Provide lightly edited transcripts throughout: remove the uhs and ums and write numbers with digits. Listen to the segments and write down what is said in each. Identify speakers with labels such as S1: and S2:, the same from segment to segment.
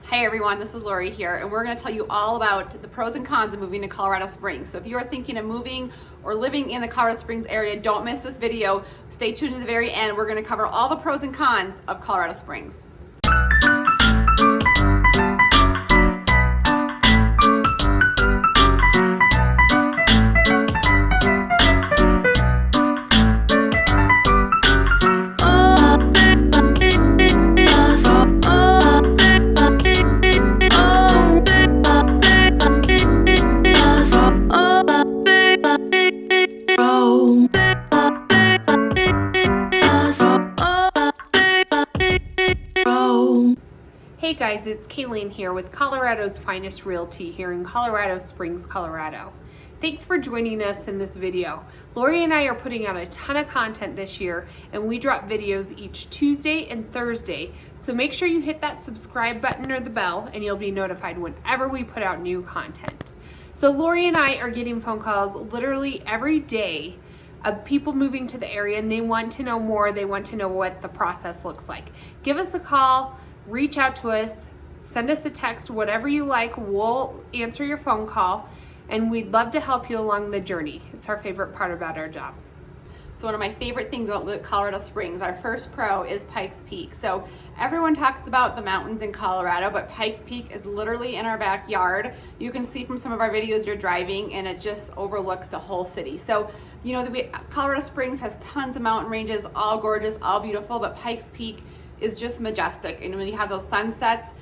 S1: Hey everyone, this is Lori here, and we're going to tell you all about the pros and cons of moving to Colorado Springs. So if you are thinking of moving or living in the Colorado Springs area, don't miss this video. Stay tuned to the very end. We're going to cover all the pros and cons of Colorado Springs.
S2: Hey guys, it's Kayleen here with Colorado's finest realty here in Colorado Springs, Colorado. Thanks for joining us in this video. Lori and I are putting out a ton of content this year, and we drop videos each Tuesday and Thursday. So make sure you hit that subscribe button or the bell and you'll be notified whenever we put out new content. So Lori and I are getting phone calls literally every day of people moving to the area, and they want to know more. They want to know what the process looks like. Give us a call. Reach out to us, send us a text, whatever you like. We'll answer your phone call, and we'd love to help you along the journey. It's our favorite part about our job.
S1: So one of my favorite things about Colorado Springs, our first pro, is Pikes Peak. So everyone talks about the mountains in Colorado, but Pikes Peak is literally in our backyard. You can see from some of our videos you're driving, and it just overlooks the whole city. So, you know, Colorado Springs has tons of mountain ranges, all gorgeous, all beautiful, but Pikes Peak is just majestic. And when you have those sunsets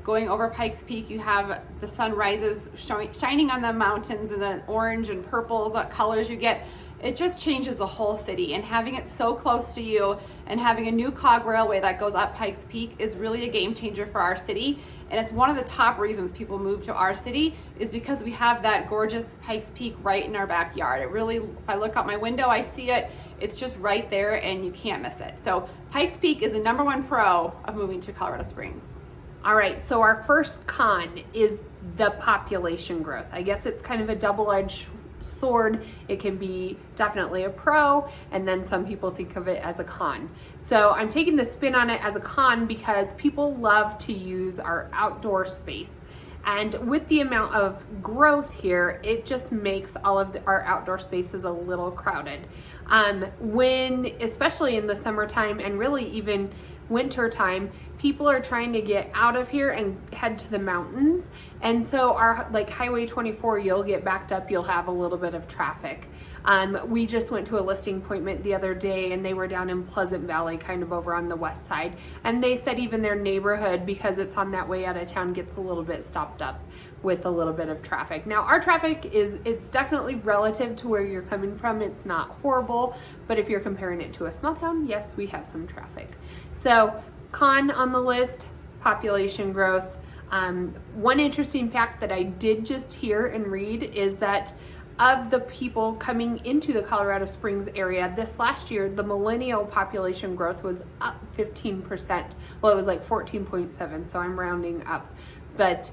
S1: going over Pikes Peak, you have the sunrises shining on the mountains, and the orange and purples, what colors you get. It just changes the whole city, and having it so close to you and having a new cog railway that goes up Pikes Peak is really a game changer for our city. And it's one of the top reasons people move to our city is because we have that gorgeous Pikes Peak right in our backyard. It really, if I look out my window, I see it. It's just right there and you can't miss it. So Pikes Peak is the #1 pro of moving to Colorado Springs.
S2: All right, so our first con is the population growth. I guess it's kind of a double-edged sword. It can be definitely a pro, and then some people think of it as a con. So I'm taking the spin on it as a con because people love to use our outdoor space. And with the amount of growth here, it just makes all of our outdoor spaces a little crowded. Especially in the summertime and really even winter time, people are trying to get out of here and head to the mountains. And so our Highway 24, you'll get backed up, you'll have a little bit of traffic. We just went to a listing appointment the other day, and they were down in Pleasant Valley, kind of over on the west side. And they said even their neighborhood, because it's on that way out of town, gets a little bit stopped up with a little bit of traffic. Now our traffic it's definitely relative to where you're coming from. It's not horrible, but if you're comparing it to a small town, yes, we have some traffic. So con on the list, population growth. One interesting fact that I did just hear and read is that of the people coming into the Colorado Springs area this last year, the millennial population growth was up 15%. Well, it was like 14.7, so I'm rounding up. But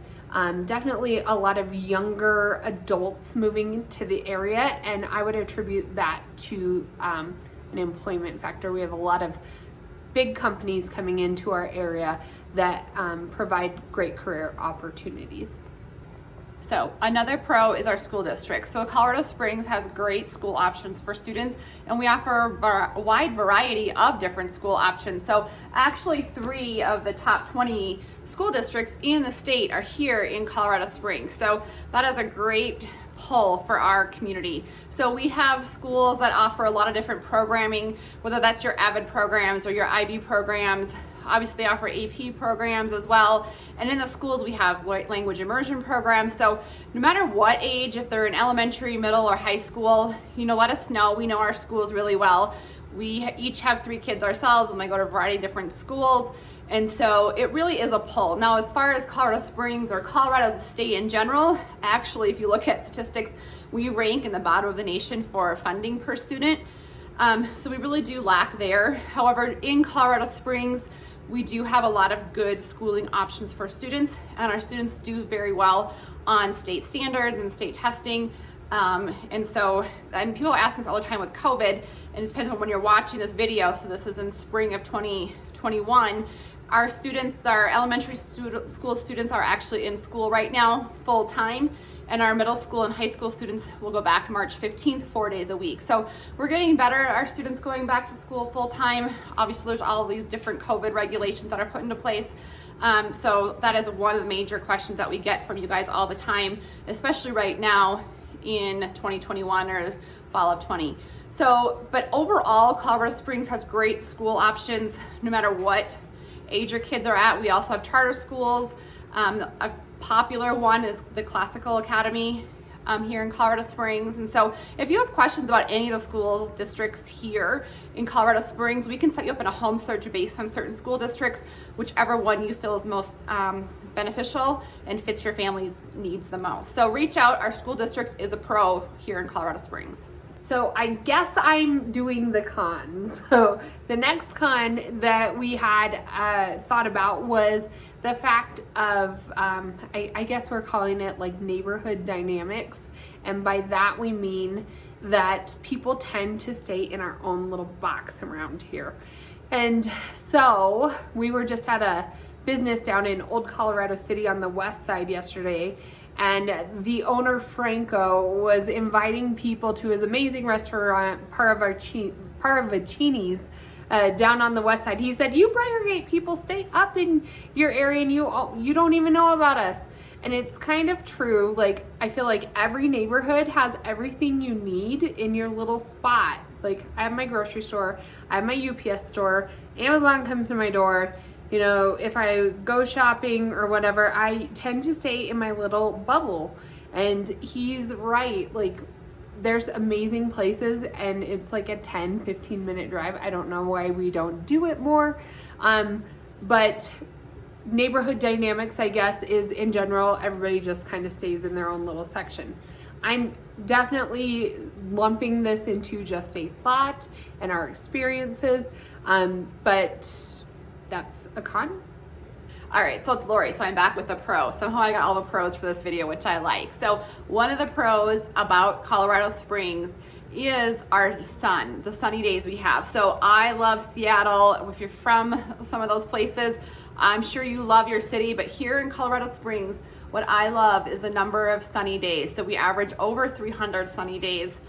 S2: definitely a lot of younger adults moving to the area, and I would attribute that to an employment factor. We have a lot of big companies coming into our area that provide great career opportunities.
S1: So another pro is our school district. So Colorado Springs has great school options for students, and we offer a wide variety of different school options. So actually 3 of the top 20 school districts in the state are here in Colorado Springs. So that is a great pull for our community. So we have schools that offer a lot of different programming, whether that's your AVID programs or your IB programs. Obviously, they offer AP programs as well. And in the schools, we have language immersion programs. So no matter what age, if they're in elementary, middle, or high school, let us know. We know our schools really well. We each have 3 kids ourselves, and they go to a variety of different schools. And so it really is a pull. Now, as far as Colorado Springs or Colorado as a state in general, actually, if you look at statistics, we rank in the bottom of the nation for funding per student. So we really do lack there. However, in Colorado Springs, we do have a lot of good schooling options for students, and our students do very well on state standards and state testing. And people ask us all the time with COVID, and it depends on when you're watching this video. So this is in spring of 2021. Our students, our elementary school students are actually in school right now full time, and our middle school and high school students will go back March 15th, 4 days a week. So we're getting better at our students going back to school full time. Obviously there's all of these different COVID regulations that are put into place. So that is one of the major questions that we get from you guys all the time, especially right now in 2021 or fall of 20. So, but overall, Colorado Springs has great school options no matter what age your kids are at. We also have charter schools. A popular one is the Classical Academy here in Colorado Springs. And so if you have questions about any of the school districts here in Colorado Springs, we can set you up in a home search based on certain school districts, whichever one you feel is most beneficial and fits your family's needs the most. So reach out. Our school district is a pro here in Colorado Springs.
S2: So I guess I'm doing the cons. So the next con that we had thought about was the fact of, I guess we're calling it like neighborhood dynamics. And by that we mean that people tend to stay in our own little box around here. And so we were just at a business down in Old Colorado City on the west side yesterday, and the owner, Franco, was inviting people to his amazing restaurant, Paravicini's, down on the west side. He said, "You Briargate people stay up in your area and you don't even know about us." And it's kind of true. Like, I feel like every neighborhood has everything you need in your little spot. Like, I have my grocery store, I have my UPS store, Amazon comes to my door. You know, if I go shopping or whatever, I tend to stay in my little bubble. And he's right. Like, there's amazing places and it's like a 10-15 minute drive. I don't know why we don't do it more. But neighborhood dynamics, I guess, is in general, everybody just kind of stays in their own little section. I'm definitely lumping this into just a thought and our experiences, but that's a con.
S1: All right, so it's Lori, so I'm back with the pro. Somehow I got all the pros for this video, which I like. So one of the pros about Colorado Springs is our sun, the sunny days we have. So I love Seattle. If you're from some of those places, I'm sure you love your city, but here in Colorado Springs, what I love is the number of sunny days. So we average over 300 sunny days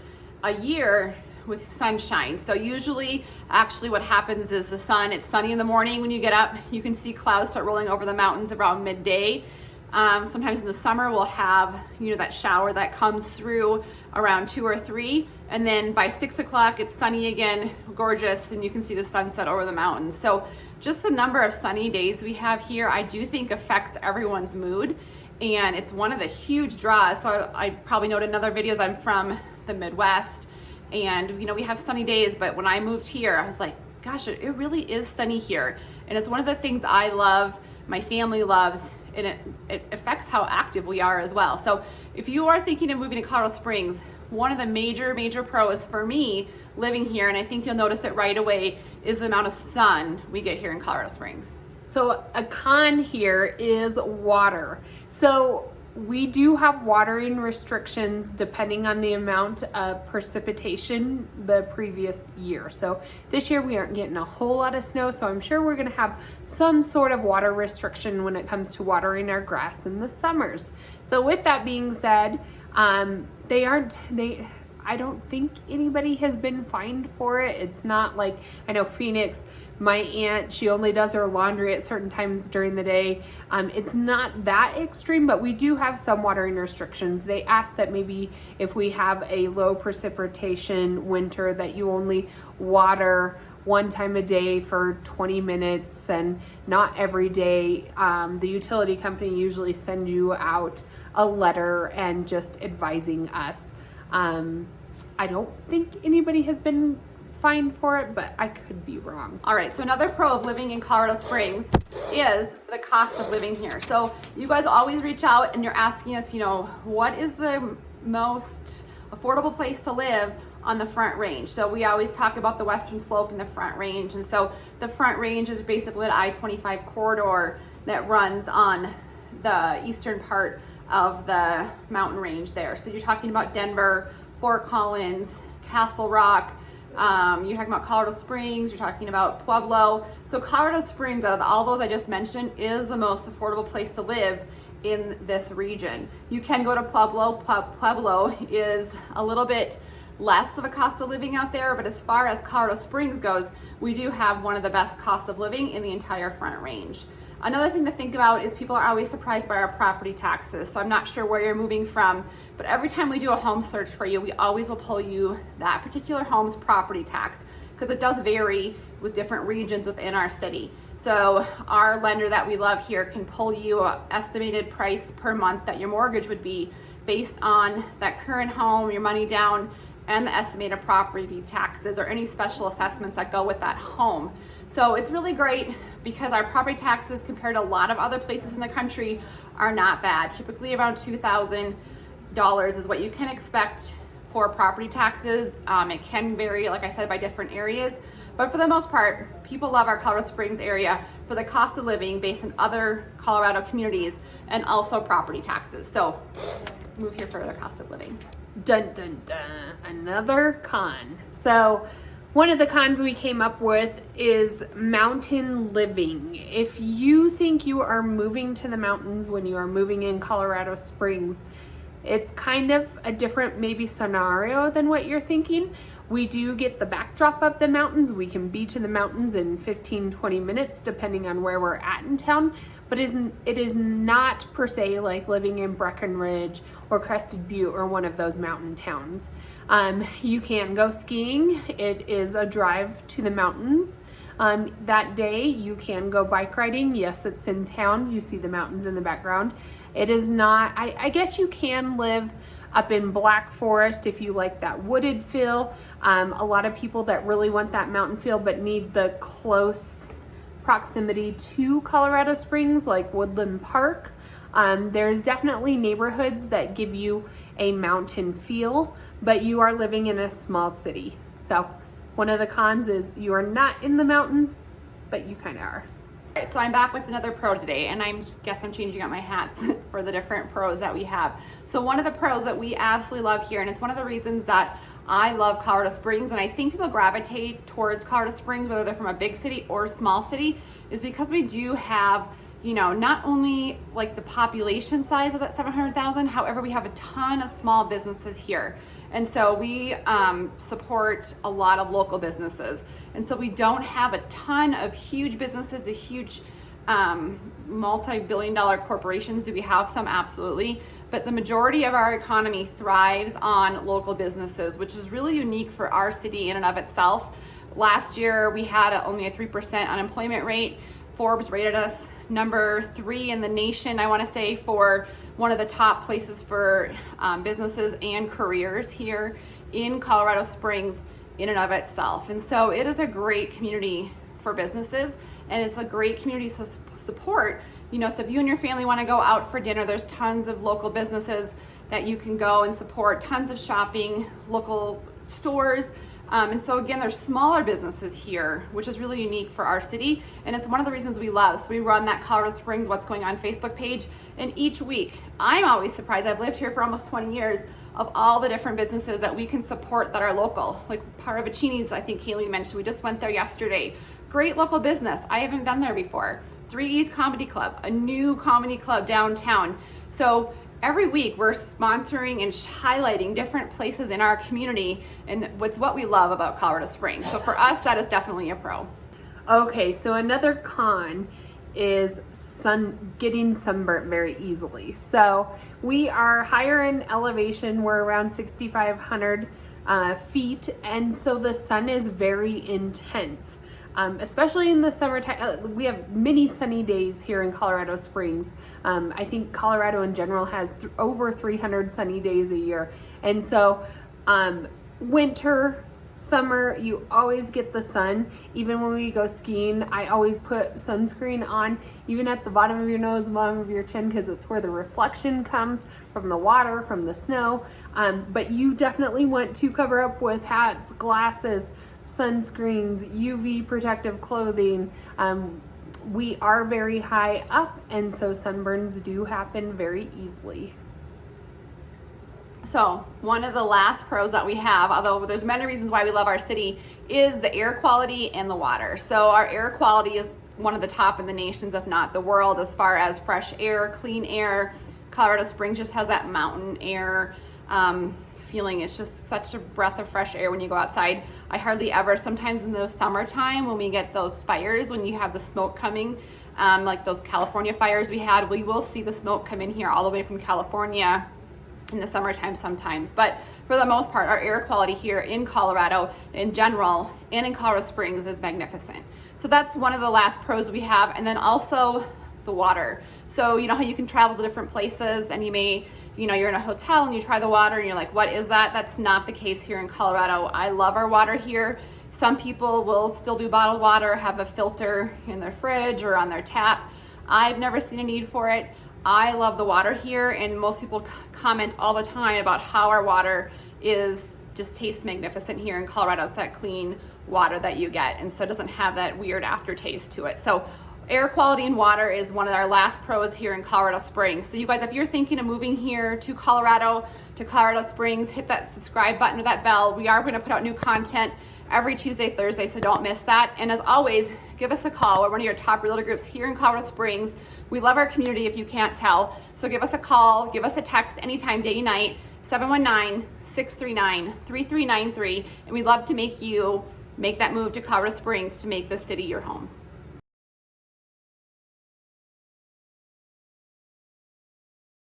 S1: a year with sunshine. So usually actually what happens is it's sunny in the morning when you get up. You can see clouds start rolling over the mountains around midday. Sometimes in the summer we'll have, that shower that comes through around 2 or 3, and then by 6 o'clock it's sunny again, gorgeous, and you can see the sunset over the mountains. So just the number of sunny days we have here, I do think affects everyone's mood, and it's one of the huge draws. So I probably noted in other videos, I'm from the Midwest, and we have sunny days, but when I moved here, I was like, gosh, it really is sunny here. And it's one of the things I love, my family loves, and it affects how active we are as well. So if you are thinking of moving to Colorado Springs, one of the major pros for me living here, and I think you'll notice it right away, is the amount of sun we get here in Colorado Springs.
S2: So a con here is water. So we do have watering restrictions depending on the amount of precipitation the previous year. So this year we aren't getting a whole lot of snow, so I'm sure we're gonna have some sort of water restriction when it comes to watering our grass in the summers. So with that being said, I don't think anybody has been fined for it. It's not like, I know Phoenix, my aunt, she only does her laundry at certain times during the day. It's not that extreme, but we do have some watering restrictions. They ask that maybe if we have a low precipitation winter that you only water one time a day for 20 minutes and not every day. The utility company usually sends you out a letter and just advising us. I don't think anybody has been fined for it, but I could be wrong.
S1: All right, so another pro of living in Colorado Springs is the cost of living here. So you guys always reach out and you're asking us, what is the most affordable place to live on the Front Range? So we always talk about the Western Slope and the Front Range. And so the Front Range is basically the I-25 corridor that runs on the eastern part of the mountain range there. So you're talking about Denver, Fort Collins, Castle Rock, You're talking about Colorado Springs, you're talking about Pueblo. So Colorado Springs, out of all those I just mentioned, is the most affordable place to live in this region. You can go to Pueblo. Pueblo is a little bit less of a cost of living out there, but as far as Colorado Springs goes, we do have one of the best costs of living in the entire Front Range. Another thing to think about is people are always surprised by our property taxes. So I'm not sure where you're moving from, but every time we do a home search for you, we always will pull you that particular home's property tax, because it does vary with different regions within our city. So our lender that we love here can pull you an estimated price per month that your mortgage would be based on that current home, your money down, and the estimated property taxes or any special assessments that go with that home. So it's really great because our property taxes compared to a lot of other places in the country are not bad. Typically around $2,000 is what you can expect for property taxes. It can vary, like I said, by different areas, but for the most part, people love our Colorado Springs area for the cost of living based on other Colorado communities and also property taxes. So move here for the cost of living.
S2: Dun dun dun, another con. So one of the cons we came up with is mountain living. If you think you are moving to the mountains when you are moving in Colorado Springs, it's kind of a different maybe scenario than what you're thinking. We do get the backdrop of the mountains. We can be to the mountains in 15-20 minutes depending on where we're at in town, but it is not per se like living in Breckenridge or Crested Butte or one of those mountain towns. You can go skiing. It is a drive to the mountains. That day you can go bike riding. Yes, it's in town. You see the mountains in the background. It is not, I guess you can live up in Black Forest if you like that wooded feel. A lot of people that really want that mountain feel but need the close proximity to Colorado Springs, like Woodland Park. There's definitely neighborhoods that give you a mountain feel, but you are living in a small city. So one of the cons is you are not in the mountains, but you kind of are.
S1: All right, so I'm back with another pro today, and I guess I'm changing out my hats for the different pros that we have. So one of the pros that we absolutely love here, and it's one of the reasons that I love Colorado Springs, and I think people gravitate towards Colorado Springs, whether they're from a big city or small city, is because we do have, you know, not only like the population size of that 700,000, however, we have a ton of small businesses here. And so we support a lot of local businesses. And so we don't have a ton of huge businesses, a huge multi-billion-dollar corporations. Do we have some? Absolutely. But the majority of our economy thrives on local businesses, which is really unique for our city in and of itself. Last year, we had only a 3% unemployment rate. Forbes rated us number 3 in the nation, I want to say, for one of the top places for businesses and careers here in Colorado Springs in and of itself. And so it is a great community for businesses, and it's a great community support. You know, so if you and your family want to go out for dinner, there's tons of local businesses that you can go and support, tons of shopping, local stores. And so again, there's smaller businesses here, which is really unique for our city. And it's one of the reasons we love. So we run that Colorado Springs What's Going On Facebook page. And each week, I'm always surprised. I've lived here for almost 20 years of all the different businesses that we can support that are local. Like Paravicini's, I think Kaylee mentioned, we just went there yesterday. Great local business. I haven't been there before. 3 East Comedy Club, a new comedy club downtown. So every week we're sponsoring and highlighting different places in our community, and what's what we love about Colorado Springs. So for us, that is definitely a pro.
S2: Okay, so another con is getting sunburnt very easily. So we are higher in elevation. We're around 6,500 feet, and so the sun is very intense. Especially in the summertime. We have many sunny days here in Colorado Springs. I think Colorado in general has over 300 sunny days a year. And so winter, summer, you always get the sun. Even when we go skiing, I always put sunscreen on, even at the bottom of your nose, the bottom of your chin, because it's where the reflection comes from the water, from the snow. But you definitely want to cover up with hats, glasses, sunscreens, UV protective clothing. We are very high up, and so sunburns do happen very easily.
S1: So one of the last pros that we have, although there's many reasons why we love our city, is the air quality and the water. So our air quality is one of the top in the nations, if not the world, as far as fresh air, clean air. Colorado Springs just has that mountain air feeling. It's just such a breath of fresh air when you go outside. I hardly ever, sometimes in the summertime when we get those fires, when you have the smoke coming, like those California fires we had, we will see the smoke come in here all the way from California in the summertime sometimes. But for the most part, our air quality here in Colorado in general and in Colorado Springs is magnificent. So that's one of the last pros we have. And then also the water. So you know how you can travel to different places and you may, you know, you're in a hotel and you try the water and you're like, what is that? That's not the case here in Colorado. I love our water here. Some people will still do bottled water, have a filter in their fridge or on their tap. I've never seen a need for it. I love the water here, and most people comment all the time about how our water just tastes magnificent here in Colorado. It's that clean water that you get, and so it doesn't have that weird aftertaste to it. So air quality and water is one of our last pros here in Colorado Springs. So you guys, if you're thinking of moving here to Colorado Springs, hit that subscribe button or that bell. We are going to put out new content every Tuesday, Thursday, so don't miss that. And as always, give us a call. We're one of your top realtor groups here in Colorado Springs. We love our community, if you can't tell. So give us a call, give us a text anytime, day and night, 719-639-3393. And we'd love to make you make that move to Colorado Springs to make this city your home.